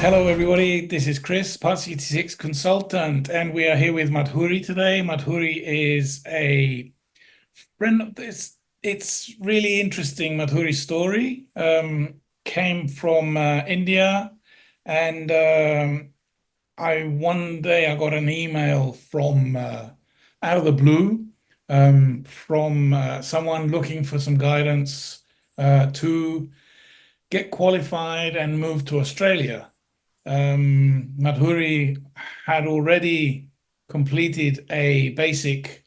Hello, everybody. This is Chris, Part 66 consultant, and we are here with Madhuri today. Madhuri is a friend of this. It's really interesting. Madhuri's story came from India, and I one day I got an email from out of the blue from someone looking for some guidance to get qualified and move to Australia. Madhuri had already completed a basic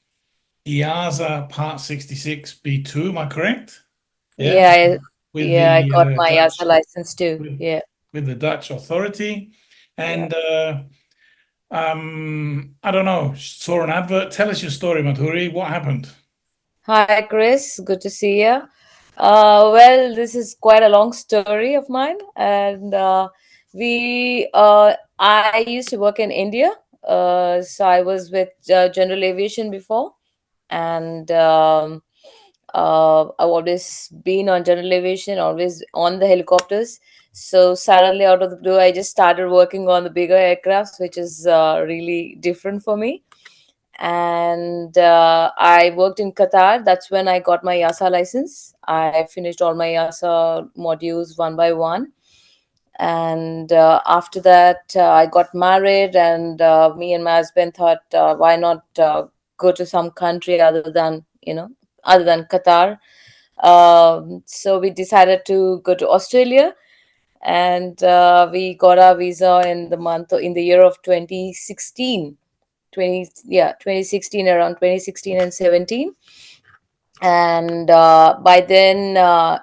IASA Part 66 B2, am I correct? Yeah, Yeah, I, with yeah, I the got my Dutch CASA license too. with, Yeah, with the Dutch authority. yeah. And I don't know, saw an advert. Tell us your story, Madhuri. What happened? Hi, Chris. Good to see you. Well, this is quite a long story of mine, and I used to work in India. So I was with General Aviation before, and I've always been on General Aviation, always on the helicopters. So suddenly, out of the blue, I just started working on the bigger aircrafts, which is really different for me. And I worked in Qatar. That's when I got my YASA license. I finished all my YASA modules one by one. And after that, I got married, and me and my husband thought, why not go to some country other than Qatar. So we decided to go to Australia, and we got our visa in the year of 2016. 2016, around 2016 and 17. And by then, I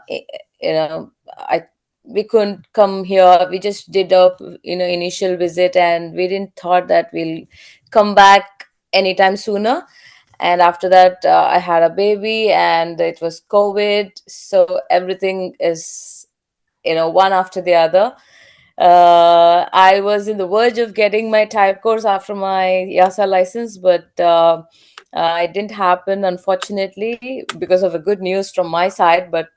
we couldn't come here. We just did a initial visit, and we didn't thought that we'll come back anytime sooner. And after that, I had a baby, and it was COVID, so everything is one after the other. I was in the verge of getting my type course after my YASA license, but it didn't happen, unfortunately, because of a good news from my side. But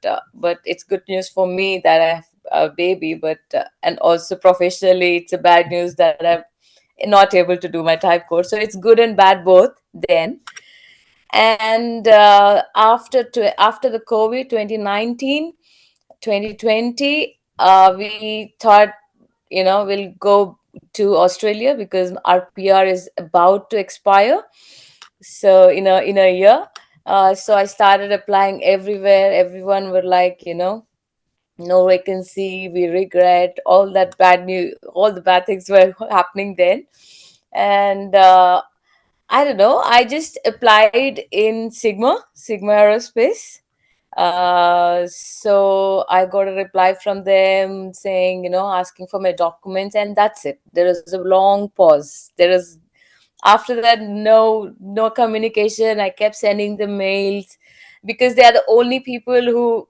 it's good news for me that I have a baby, but and also professionally, it's a bad news that I'm not able to do my type course. So it's good and bad both. Then and after the COVID 2019 2020, we thought we'll go to Australia because our PR is about to expire. So in a year, so I started applying everywhere. Everyone were like, no vacancy. We regret all that bad news. All the bad things were happening then, and I don't know. I just applied in Sigma Aerospace. So I got a reply from them saying, asking for my documents, and that's it. There is a long pause. There is After that, no communication. I kept sending the mails because they are the only people who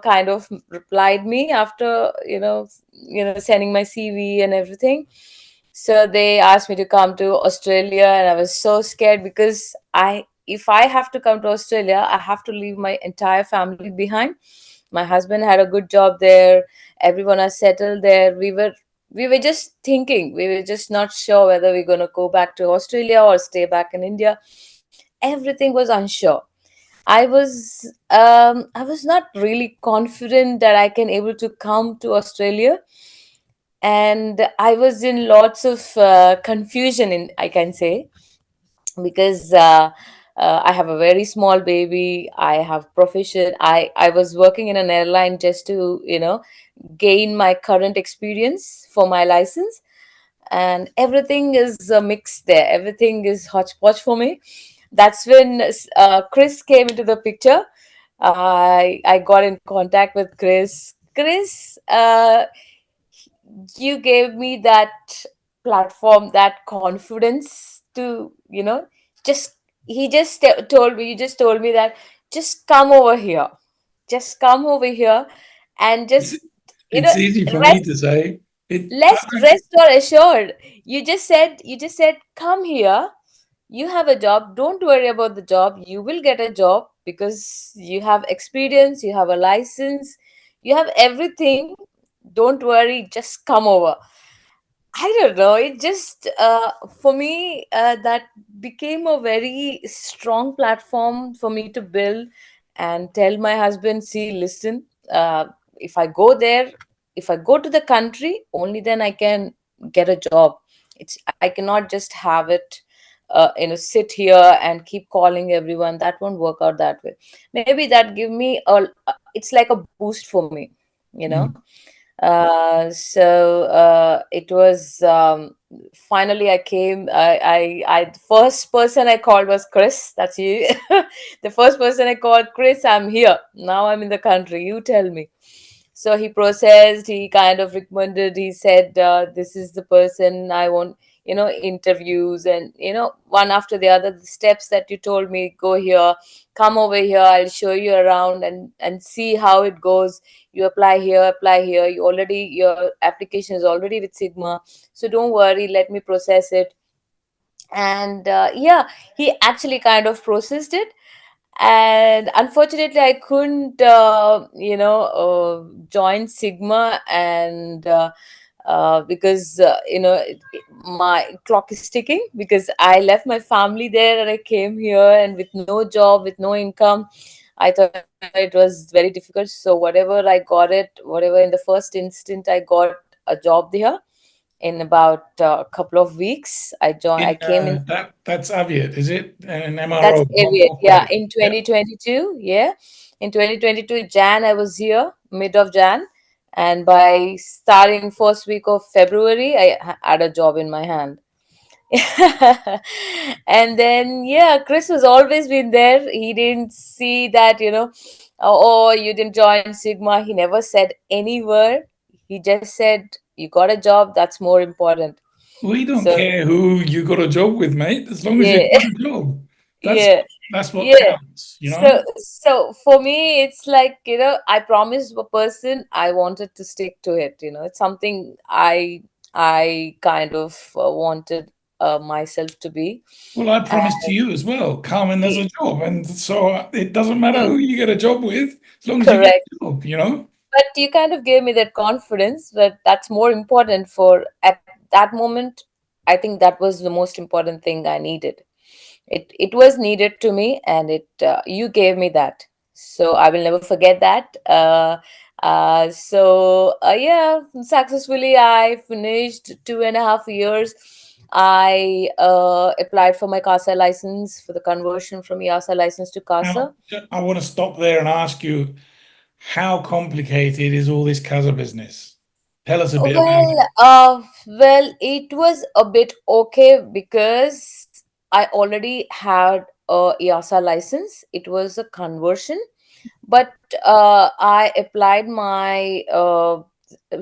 kind of replied me after sending my CV and everything. So they asked me to come to Australia, and I was so scared because I if I have to come to Australia, I have to leave my entire family behind. My husband had a good job there. Everyone is settled there. We were just thinking. We were just not sure whether we're going to go back to Australia or stay back in India. Everything was unsure. I was not really confident that I can able to come to Australia, and I was in lots of confusion, in I can say, because I have a very small baby. I have profession. I was working in an airline just to gain my current experience for my license, and everything is mixed there. Everything is hodgepodge for me. That's when Chris came into the picture. I got in contact with Chris. Chris, you gave me that platform, that confidence to just he just told me you just told me that just come over here, just come over here, and It's, just you know it's easy for me rest to say. It, rest rest or assured. You just said come here. You have a job. Don't worry about the job. You will get a job because you have experience, you have a license, you have everything. Don't worry, just come over. I don't know. It just, for me, that became a very strong platform for me to build and tell my husband, see, listen, if I go there, if I go to the country, only then I can get a job. I cannot just have it, sit here and keep calling everyone. That won't work out that way. Maybe that give me it's like a boost for me, you know. Mm. It was, finally I came. The first person I called was Chris. That's you. The first person I called, Chris, I'm here. Now I'm in the country. You tell me. So he processed, he kind of recommended, he said, this is the person I want, interviews, and, one after the other, the steps that you told me, go here, come over here, I'll show you around, and see how it goes. You apply here, your application is already with Sigma, so don't worry, let me process it. And yeah, he actually kind of processed it, and unfortunately I couldn't join Sigma, and because my clock is ticking, because I left my family there and I came here, and with no job, with no income, I thought it was very difficult. So whatever I got it, whatever, in the first instant I got a job there. In about a couple of weeks, I In came in. that's Aviat, is it? An That's MRO, Aviate. Mobile Yeah, Project. in Yeah. 2022. Yeah, in 2022, Jan, I was here, mid of Jan. And by starting first week of February, I had a job in my hand. And then, yeah, Chris has always been there. He didn't see that, oh, you didn't join Sigma. He never said any word. He just said, you got a job. That's more important. We don't So, care who you got a job with, mate, as long as you yeah, got a job. That's yeah. that's what Yeah. counts, you know? So for me, it's like, I promised a person, I wanted to stick to it. It's something I kind of wanted myself to be. Well, I And promised to you as well, Carmen, there's y- a job. And so it doesn't matter y- who you get a job with, as long as you get correct. a job, you know? But you kind of gave me that confidence that that's more important for at that moment. I think that was the most important thing I needed. It was needed to me, and it you gave me that, so I will never forget that. Yeah, successfully I finished 2.5 years. I applied for my CASA license, for the conversion from EASA license to Now, CASA. I want to stop there and ask you, how complicated is all this CASA business? Tell us a bit about it. It was a bit okay because I already had a EASA license. It was a conversion, but I applied my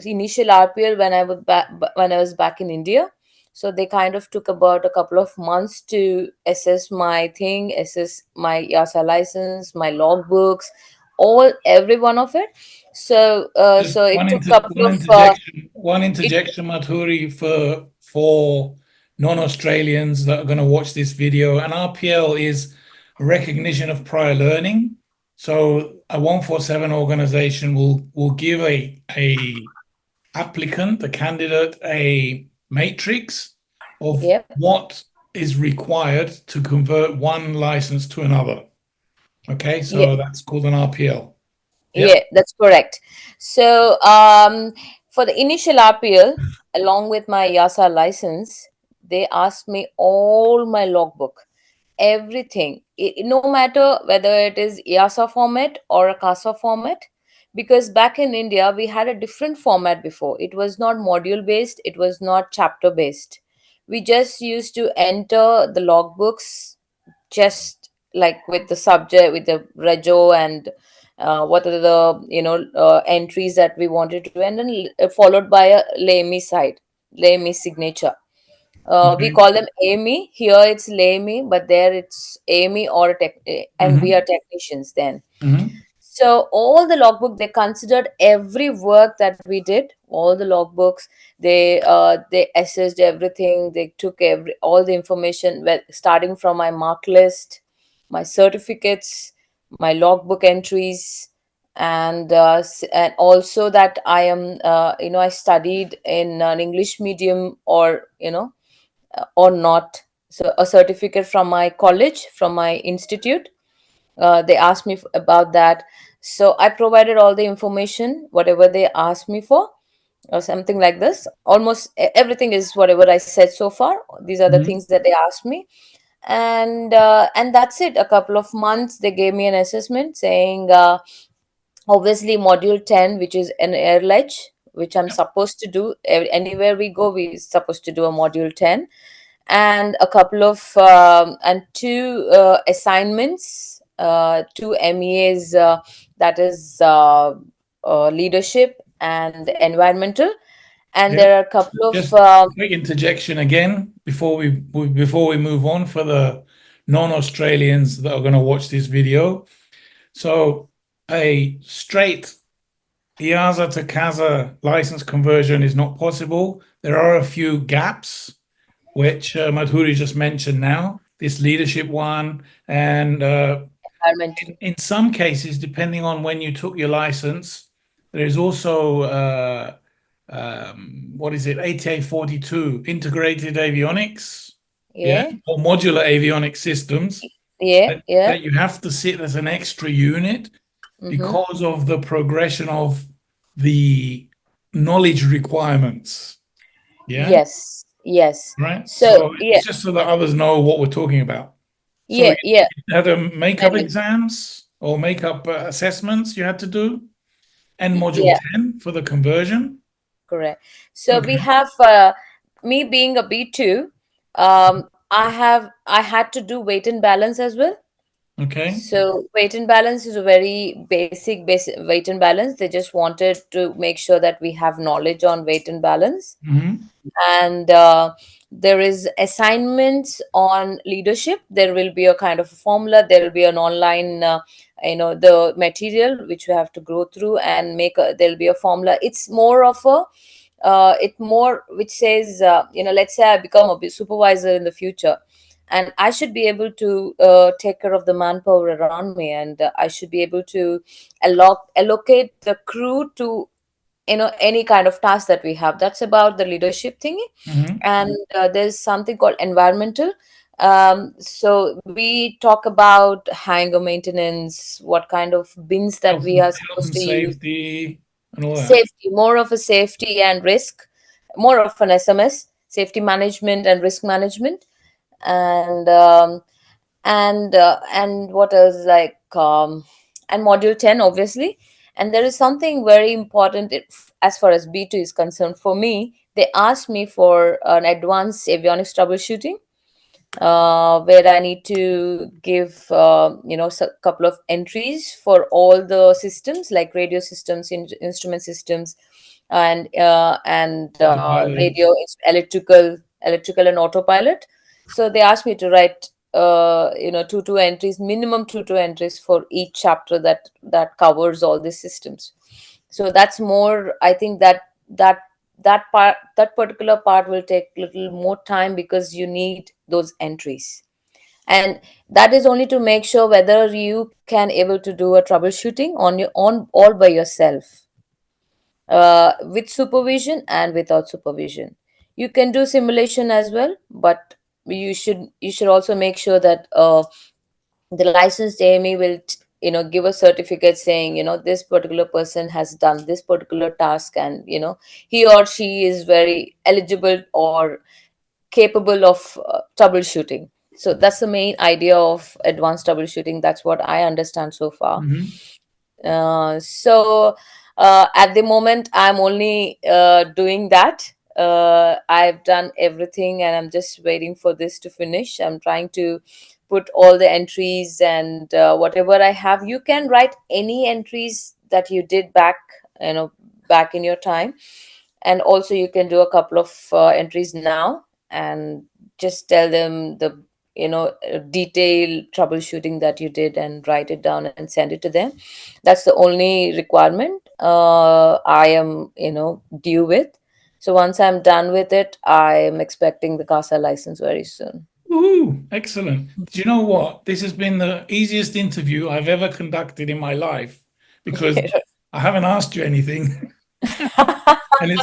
initial RPL when I was back in India. So they kind of took about a couple of months to assess my thing, assess my EASA license, my logbooks, every one of it. Just So it took a couple of one it interjection, Madhuri, for non-Australians that are going to watch this video. An RPL is a recognition of prior learning. So a 147 organization will give a applicant, a candidate, a matrix of Yep. what is required to convert one license to another. Okay, Yeah, so that's called an RPL. Yep. yeah, that's correct. So, for the initial RPL, along with my YASA license, they asked me all my logbook, everything, no matter whether it is YASA format or a CASA format. Because back in India, we had a different format before. It was not module based, it was not chapter based. We just used to enter the logbooks, just like with the subject, with the rego, and what are the entries that we wanted to, and then followed by a lame side, lame signature. We Okay. call them AME. Here it's lame, but there it's AME or and we are Hmm. technicians then. Hmm. So all the logbook, they considered every work that we did, all the logbooks. They assessed everything. They took all the information, well, starting from my mark list, my certificates, my logbook entries. and also that I am, I studied in an English medium, or or not. So a certificate from my college, from my institute, they asked me about that. So I provided all the information, whatever they asked me for, or something like this. Almost everything is whatever I said so far. These are the Mhm. things that they asked me, and that's it. A couple of months, they gave me an assessment saying, obviously module 10, which is an air ledge, which I'm supposed to do. Anywhere we go, we're supposed to do a module 10, and a couple of and two assignments, two MEAs, that is leadership and environmental, and Yeah. there are a couple of Just quick interjection again before we move on for the non-Australians that are going to watch this video. So a straight IASA to CASA license conversion is not possible. There are a few gaps, which Madhuri just mentioned now, this leadership one. And environmental. in some cases, depending on when you took your license, there is also, what is it, ATA 42, integrated avionics, yeah, Yeah, or modular avionics systems yeah, yeah. that you have to sit as an extra unit Mm-hmm. because of the progression of the knowledge requirements. Yeah, Yes, yes. right. So So yeah, it's just so that others know what we're talking about. So yeah, yeah. you had makeup And exams or makeup assessments you had to do, and module yeah, 10 for the conversion. correct. So we Okay. have, me being a B2, I had to do weight and balance as well. Okay. So weight and balance is a very basic weight and balance. They just wanted to make sure that we have knowledge on weight and balance. Hmm. And there is assignments on leadership. There will be a kind of a formula. There will be an online, the material which we have to go through and make there'll be a formula. It's more of a, it more which says, let's say I become a supervisor in the future, and I should be able to take care of the manpower around me, and I should be able to allocate the crew to any kind of task that we have. That's about the leadership thingy. Hmm. And there's something called environmental. So we talk about hangar maintenance, what kind of bins that we are Health supposed and to use. safety and all that. Safety, more of a safety and risk, more of an SMS, safety management and risk management. And um, and uh, and what else, like, and module 10, obviously. And there is something very important, as far as B2 is concerned. For me, they asked me for an advanced avionics troubleshooting, where I need to give, a couple of entries for all the systems, like radio systems, instrument systems, and Autopilot. radio, electrical and autopilot. So they asked me to write, two entries, minimum two entries for each chapter that covers all these systems. So that's more, I think, that that particular part will take little more time, because you need those entries. And that is only to make sure whether you can able to do a troubleshooting on your own, all by yourself, with supervision and without supervision. You can do simulation as well, but you should also make sure that the licensed AME will give a certificate saying, this particular person has done this particular task, and he or she is very eligible or capable of troubleshooting. So that's the main idea of advanced troubleshooting. That's what I understand so far. Hmm. So at the moment, I'm only doing that. I've done everything, and I'm just waiting for this to finish. I'm trying to put all the entries, and whatever I have. You can write any entries that you did you know, back in your time, and also you can do a couple of entries now, and just tell them the detailed troubleshooting that you did, and write it down and send it to them. That's the only requirement I am due with. So once I'm done with it, I am expecting the CASA license very soon. Ooh, excellent. Do you know what? This has been the easiest interview I've ever conducted in my life because I haven't asked you anything, and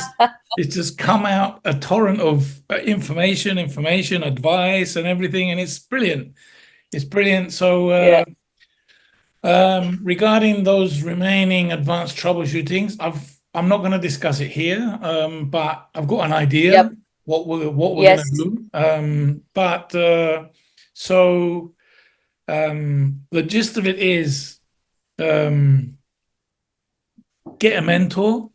it's just come out a torrent of information, advice, and everything, and it's brilliant. It's brilliant. So, Yeah. regarding those remaining advanced troubleshootings, I'm not going to discuss it here, but I've got an idea Yep. what we're going to Yes. do. But so the gist of it is, um, get a mentor,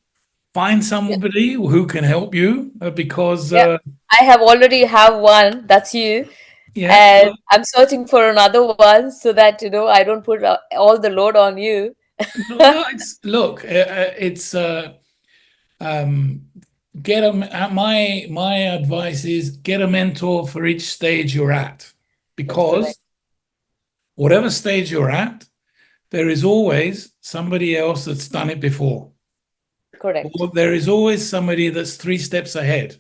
find Yep. somebody who can help you, because Yep. I have already have one. That's you. yeah, And I'm searching for another one so that, I don't put all the load on you. no, no, it's look, it's um, get my advice is get a mentor for each stage you're at, That's correct. because whatever stage you're at, there is always somebody else that's done it before, or Correct. there is always somebody that's 3 steps ahead.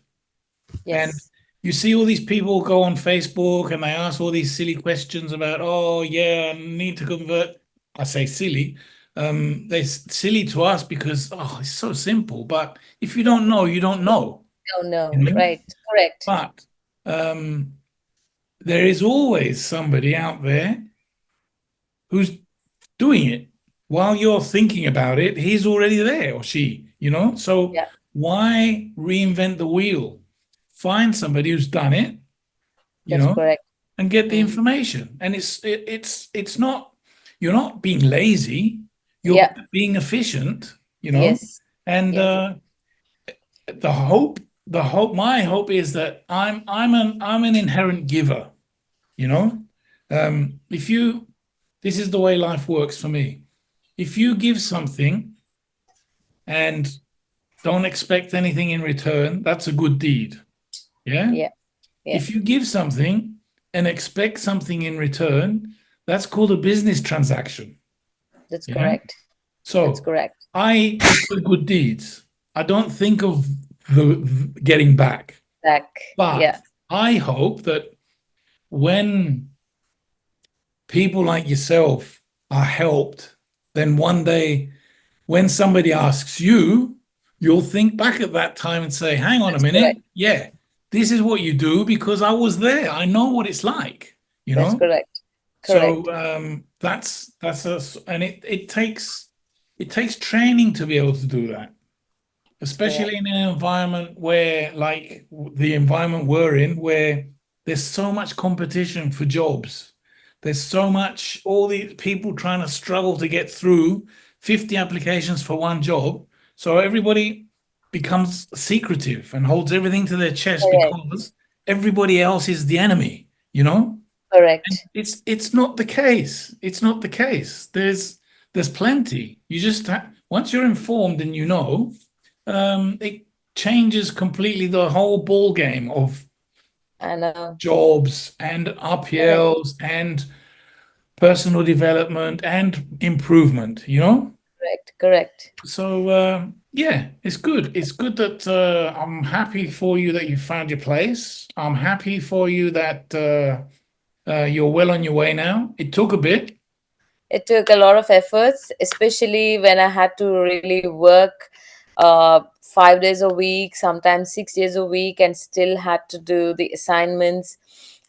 And Yes. you see all these people go on Facebook and they ask all these silly questions about, oh yeah, I need to convert. I say silly. They're silly to us because, oh, it's so simple. But if you don't know, you don't know. No, You no. know? Right. Correct. But um, there is always somebody out there who's doing it. While you're thinking about it, he's already there, or she. So Yeah. why reinvent the wheel? Find somebody who's done it, you That's know, correct. and get the Mm. information. And it's not, you're not being lazy, you're Yeah. being efficient. Yes. And Yes. the hope, my hope is that I'm an inherent giver, you know. If you This is the way life works for me. If you give something and don't expect anything in return, that's a good deed. Yeah. Yeah. Yeah. If you give something and expect something in return, that's called a business transaction. That's Yeah. correct. That's So correct. I just do good deeds. I don't think of the getting back. Back. But Yeah. I hope that when people like yourself are helped, then one day when somebody asks you, you'll think back at that time and say, hang on a That's correct. minute. Yeah, this is what you do because I was there. I know what it's like, you That's know? correct. So Correct. that's us, and it takes training to be able to do that, That's correct. especially in an environment where, like the environment we're in, where there's so much competition for jobs. There's so much, all these people trying to struggle to get through 50 applications for one job. So everybody becomes secretive and holds everything to their chest Correct. because everybody else is the enemy. And Correct. it's not the case. It's not the case. There's plenty. You just once you're informed and it changes completely the whole ball game of I know. jobs and Correct. RPLs and personal development and improvement. Correct. Correct. So yeah, it's good. It's good that I'm happy for you that you found your place. I'm happy for you that you're well on your way now. It took a bit. It took a lot of efforts, especially when I had to really work 5 days a week, sometimes 6 days a week, and still had to do the assignments,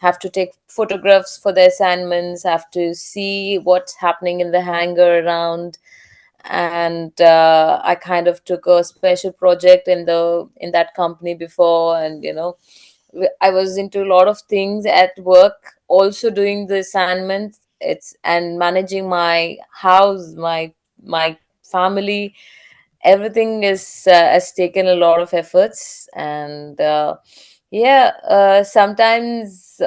have to take photographs for the assignments, have to see what's happening in the hangar around. And I kind of took a special project in that company before, and I was into a lot of things at work, also doing the assignments. It's and managing my house, my family. Everything has taken a lot of efforts, and yeah, sometimes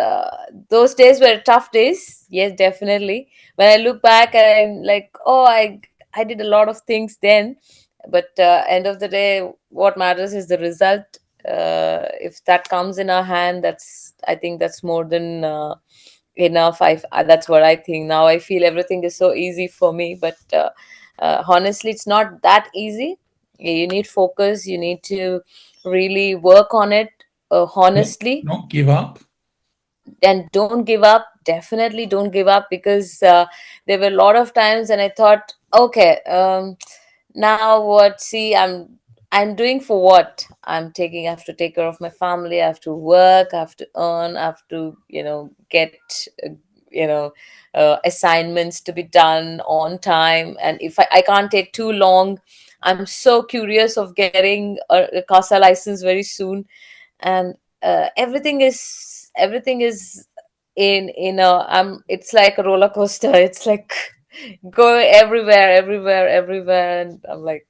those days were tough days. Yes, definitely. When I look back, I'm like, oh, I did a lot of things then, but end of the day, what matters is the result. If that comes in our hand, I think that's more than enough. That's what I think now. I feel everything is so easy for me, but honestly, it's not that easy. You need focus. You need to really work on it Not honestly, not give up. and don't give up. Definitely don't give up, because there were a lot of times and I thought, Okay. Now what? See, I'm doing for what? I have to take care of my family. I have to work. I have to earn. I have to, get, uh, you know, assignments to be done on time. And if I can't take too long, I'm so curious of getting a CASA license very soon. And everything is in a it's like a roller coaster. It's like go everywhere, everywhere, everywhere, and I'm like,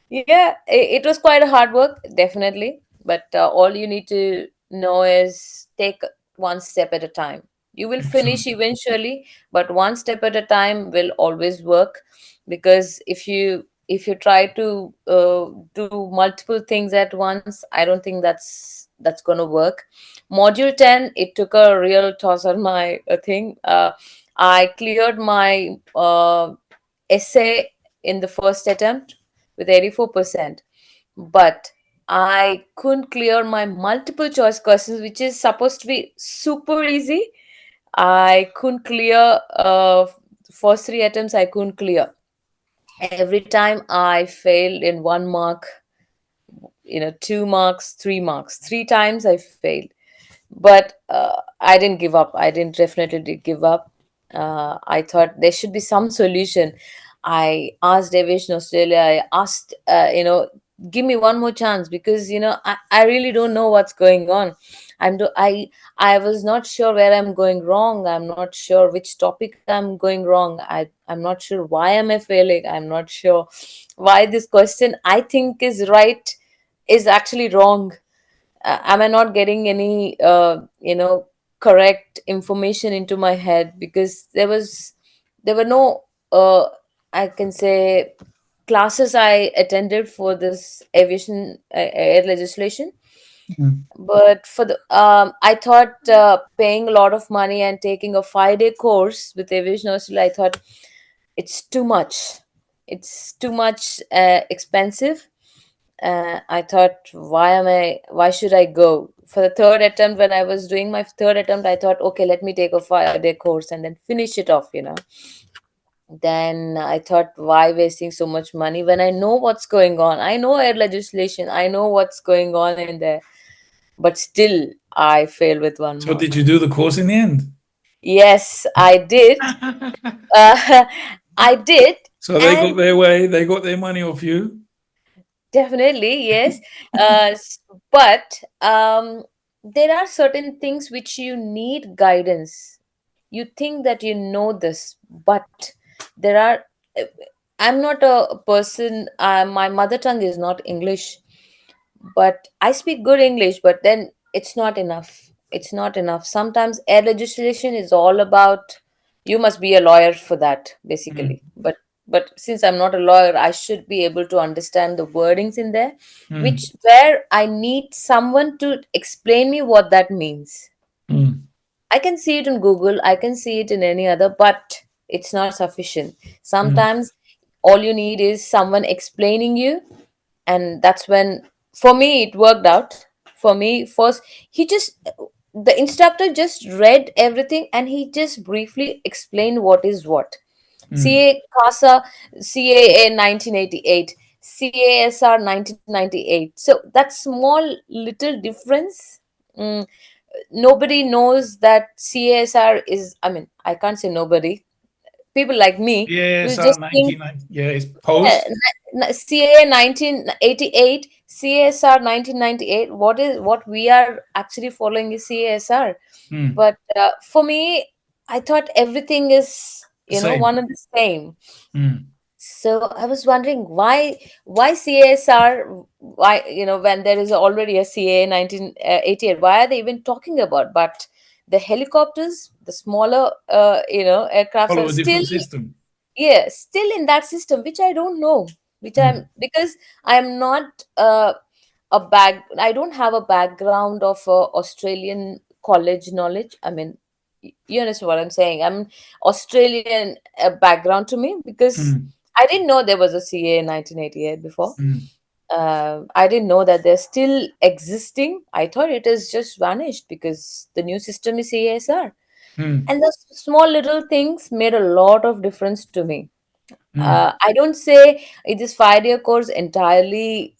yeah, it was quite a hard work, definitely. But all you need to know is take one step at a time. You will finish Excellent. eventually, but one step at a time will always work. Because if you try to do multiple things at once, I don't think that's gonna work. Module 10, it took a real toss on my thing. I cleared my essay in the first attempt with 84%, but I couldn't clear my multiple choice questions, which is supposed to be super easy. I couldn't clear first three attempts. I couldn't clear. Every time I failed in 1 mark, 2 marks, 3 marks. Three times I failed, but I didn't give up. I didn't definitely did give up. I thought there should be some solution. I asked Aviation Australia. I asked, give me one more chance, because I really don't know what's going on. I'm do I was not sure where I'm going wrong. I'm not sure which topic I'm going wrong. I'm not sure why am I failing. I'm not sure why this question I think is right is actually wrong. Am I not getting any correct information into my head? Because there were no I can say classes I attended for this aviation air legislation. Mm. But for the I thought paying a lot of money and taking a 5-day course with aviation Australia, I thought it's too much. It's too much expensive. I thought, why should I go? For the third attempt, when I was doing my third attempt, I thought, okay, let me take a 5-day course and then finish it off. Then I thought, why wasting so much money when I know what's going on? I know air legislation, I know what's going on in there, but still, I failed with one So did mark. you do the course in the end? Yes, I did. Uh, I did, So they got and their way, they got their money off you. definitely, yes. But there are certain things which you need guidance. You think that you know this, but there are. uh, I'm not a person. My mother tongue is not English, but I speak good English, but then it's not enough. It's not enough. Sometimes air legislation is all about you must be a lawyer for that, Mm. basically. But since I'm not a lawyer, I should be able to understand the wordings in there, Mm. which where I need someone to explain me what that means. Mm. I can see it in Google, I can see it in any other, but it's not sufficient. Mm. Sometimes all you need is someone explaining you, and that's when, for me, it worked out. For me, first, the instructor just read everything and he just briefly explained what is what. Mm. CASA, CAA 1988, CASR 1998. So that small little difference, mm, nobody knows that CASR is, I mean, I can't say nobody. People like me will Yes, just think, 1990. Yeah, it's yeah, post. CAA 1988, CASR 1998. What we are actually following is CASR. Mm. But for me, I thought everything is The one same. and the same. Mm. So I was wondering why CASR, why when there is already a CAA 1988, why are they even talking about? But the helicopters, the smaller aircrafts Follow are a still, different system. yeah, still in that system, which I don't know, which I'm, Mm. because I'm not I don't have a background of Australian college knowledge. I mean, you understand what I'm saying. I'm Australian background to me, because Mm. I didn't know there was a CA in 1988 before. Mm. I didn't know that they're still existing. I thought it has just vanished because the new system is CASR. Mm. And the small little things made a lot of difference to me. Mm, I don't say it is 5 year course entirely,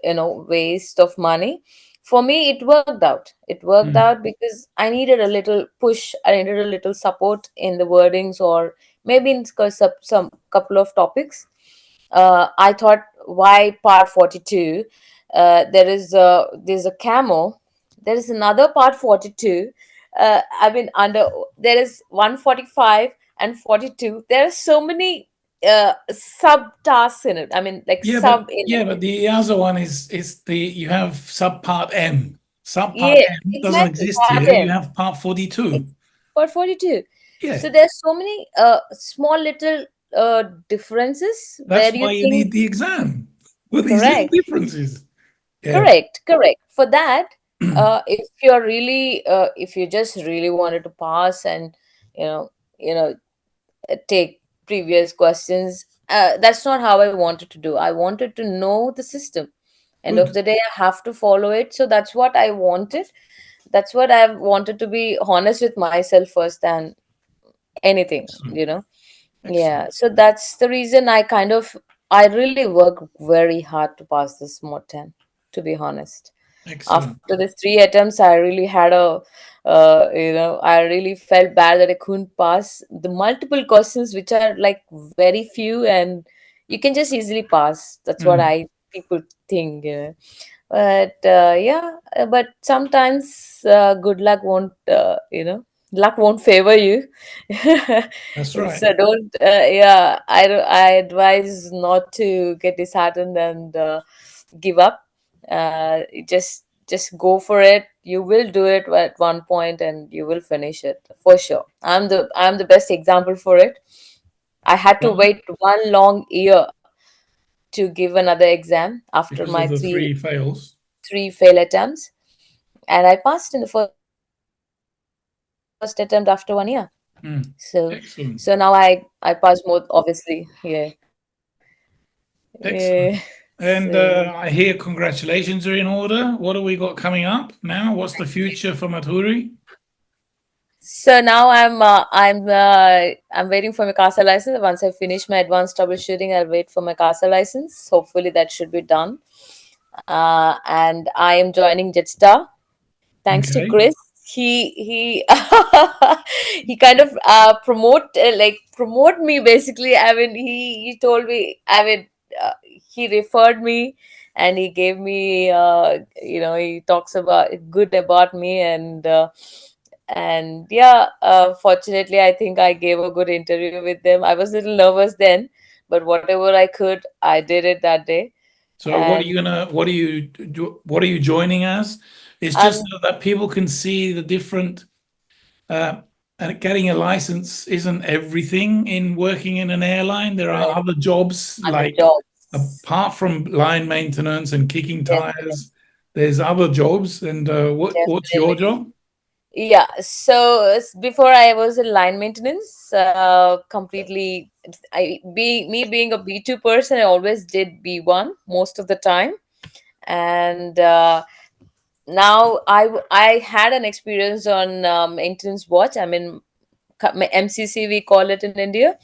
waste of money. For me, it worked out. It worked mm, out because I needed a little push. I needed a little support in the wordings, or maybe in some couple of topics. I thought, why part 42? There's a camo. There is another part 42. I mean, under there is 145 and 42. There are so many sub tasks in it. I mean, like sub in yeah, it. but the other one is the you have subpart M. Subpart Yeah, M doesn't exactly. exist Part here. You M. have part 42. It's part 42. Yeah, So there's so many small little differences that's where you why you think, need the exam with these little correct. differences. Yeah. Correct. For that, if you're really, if you just really wanted to pass and, you know, you know, take previous questions, that's not how I wanted to do. I wanted to know the system. End of Good. the day, I have to follow it. So that's what I wanted. That's what I wanted, to be honest with myself first than Excellent. anything. Excellent. Yeah, so that's the reason I really work very hard to pass this mod 10, to be honest. Excellent. After the three attempts, I really had I really felt bad that I couldn't pass the multiple questions, which are like very few, and you can just easily pass. That's what Mm, I people think. But yeah, but sometimes good luck won't, luck won't favor you. that's right. So don't, yeah, I advise not to get disheartened and give up. Just go for it. You will do it at one point, and you will finish it for sure. I'm the best example for it. I had to Well, wait 1 long year to give another exam after because my of the three three fails. three fail attempts, and I passed in the first attempt after 1 year. So Mm, so now excellent. I passed more, obviously. Yeah. Yeah. Excellent. And So I hear congratulations are in order. What do we got coming up now? What's the future for Madhuri? so now I'm waiting for my CASA license. Once I finish my advanced troubleshooting, I'll wait for my CASA license. Hopefully that should be done. And I am joining Jetstar, thanks to Okay. Chris. He he kind of promote me basically. I mean, he told me. I mean, he referred me, and he gave me. He talks about good about me, and yeah. Fortunately, I think I gave a good interview with them. I was a little nervous then, but whatever I could, I did it that day, So and what are you joining as? It's just I'm so that people can see the different uh, and getting a license isn't everything in working in an airline. There are other jobs other like jobs. apart from line maintenance and kicking Definitely. tires, there's other jobs. And what's your Definitely. job? Yeah. So before I was in line maintenance, completely. Me being a B2 person, I always did B1 most of the time, and now I had an experience on maintenance watch. I mean, MCC we call it in India.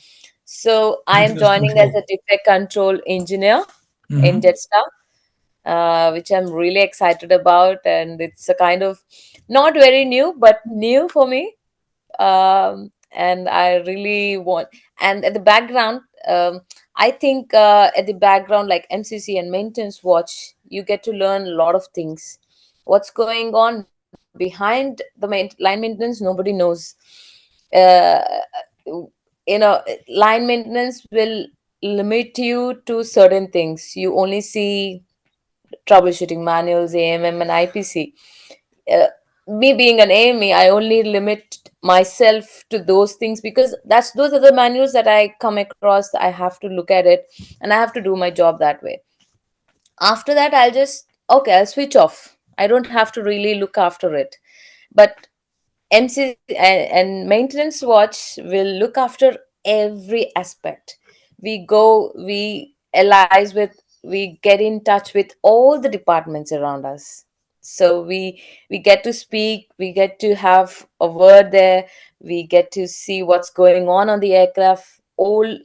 So I am Maintenance joining as control. a defect control engineer in Hmm. Jetstar, which I'm really excited about. And it's a kind of not very new, but new for me. And I really want, and at the background, I think at the background, like MCC and maintenance watch, you get to learn a lot of things. What's going on behind the line maintenance, nobody knows. Uh, Line maintenance will limit you to certain things. You only see troubleshooting manuals, AMM, and IPC. Uh, Me being an AME, I only limit myself to those things because those are the manuals that I come across. I have to look at it, and I have to do my job that way. After that, I'll switch off. I don't have to really look after it. But MC and maintenance watch will look after every aspect. We allies with, we get in touch with all the departments around us. So we get to speak, we get to have a word there, we get to see what's going on the aircraft. All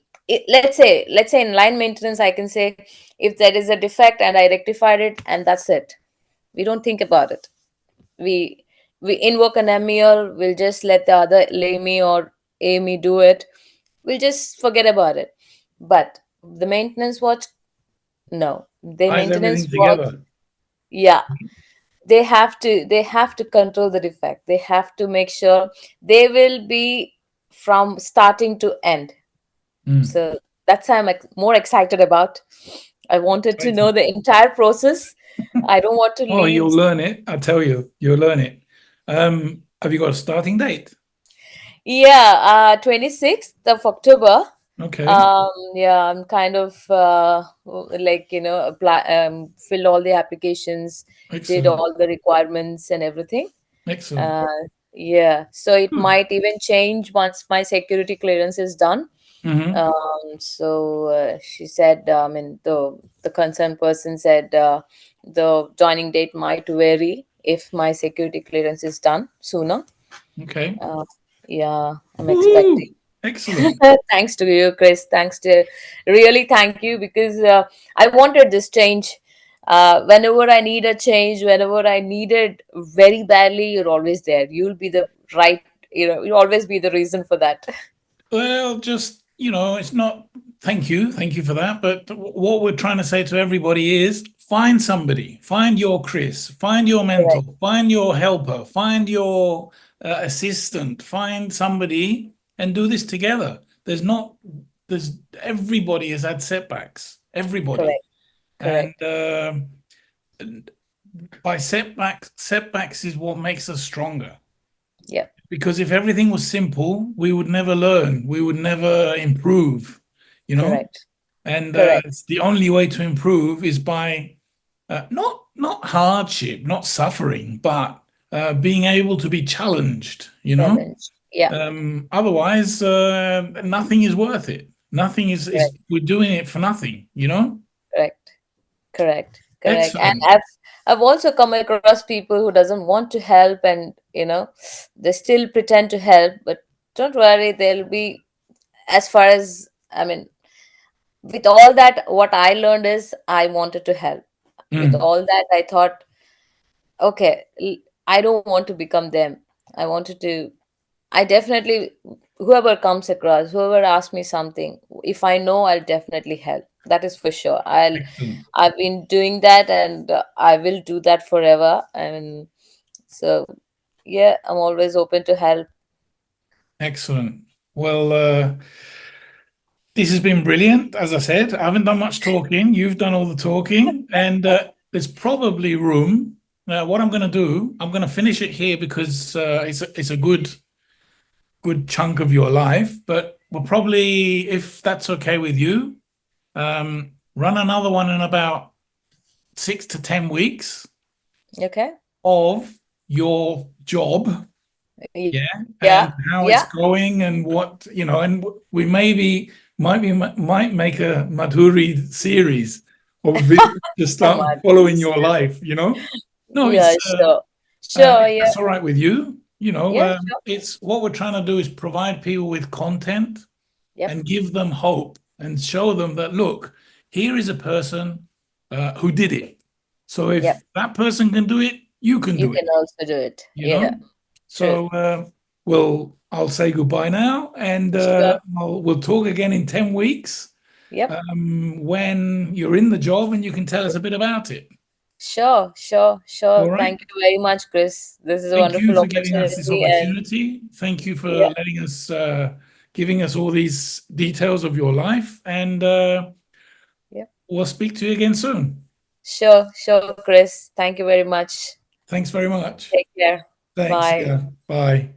let's say in line maintenance, I can say if there is a defect and I rectified it, and that's it. We don't think about it. We we invoke an MEL, we'll just let the other lamy or amy do it. We'll just forget about it. But the maintenance watch, no, the Ties everything maintenance watch, together. yeah, they have to control the defect. They have to make sure they will be from starting to end. Mm. So that's why I'm more excited about. I wanted to know Exciting. the entire process. I don't want to Oh, leave. you'll learn it. I tell you, you'll learn it. Have you got a starting date? Yeah, 26th of October. Okay, Yeah, I'm kind of like, filled all the applications, did excellent, all the requirements and everything. excellent. Uh, yeah, so it Good. might even change once my security clearance is done. Hmm. So she said, I mean, the concerned person said the joining date might vary if my security clearance is done sooner. Okay. Uh, yeah, I'm expecting. Woo! Excellent. Thanks to you, Chris. Thanks to really thank you, because I wanted this change. Whenever I need a change, whenever I need it very badly, you're always there. You'll be the right, you'll always be the reason for that. Well, just, it's not, thank you for that. But what we're trying to say to everybody is find somebody, find your Chris, find your mentor, Correct, find your helper, find your assistant, find somebody and do this together. Everybody has had setbacks, everybody. correct, And correct. by setbacks is what makes us stronger. Yep, Because if everything was simple, we would never learn, we would never improve, you know. correct, And correct. it's the only way to improve is by not hardship, not suffering, but being able to be challenged, you know. Challenge. Yeah, Otherwise, nothing is worth it. Nothing is correct, we're doing it for nothing, you know. correct. Correct, correct. And Excellent. I've also come across people who doesn't want to help, and they still pretend to help, but don't worry, they'll be, as far as, I mean, with all that, what I learned is I wanted to help. With Mm, all that, I thought, okay, I don't want to become them. I wanted to, I definitely, whoever comes across, whoever asks me something, if I know, I'll definitely help. That is for sure. excellent. I've been doing that, and I will do that forever. And so, yeah, I'm always open to help. Excellent. Well, this has been brilliant. As I said, I haven't done much talking. You've done all the talking, and there's probably room. What I'm going to do, I'm going to finish it here because it's a good chunk of your life. But we'll probably, if that's okay with you, run another one in about 6 to 10 weeks Okay. of your job. Y- Yeah, Yeah. and how it's Yeah. going and what, and we might make a Madhuri series of videos to start Madhuri following your series. life. No, Yeah, sure. Sure. if Yeah. that's all right with you, Yeah. Sure. it's what we're trying to do is provide people with content Yep. and give them hope and show them that, look, here is a person who did it. So Yep. if that person can do it, you can You do can it, also do it. you know? Yeah. True. So, I'll say goodbye now, and Sure. we'll talk again in 10 weeks Yep. when you're in the job and you can tell us a bit about it. Sure. Sure. All Sure. right. Thank you very much, Chris. This is a Thank you wonderful for giving us this opportunity, and opportunity. Thank you for yeah. letting us, giving us all these details of your life, and Yep. we'll speak to you again soon. Sure. Sure, Chris. Thank you very much. Thanks very much. Take care. Thanks. Bye. Yeah. Bye.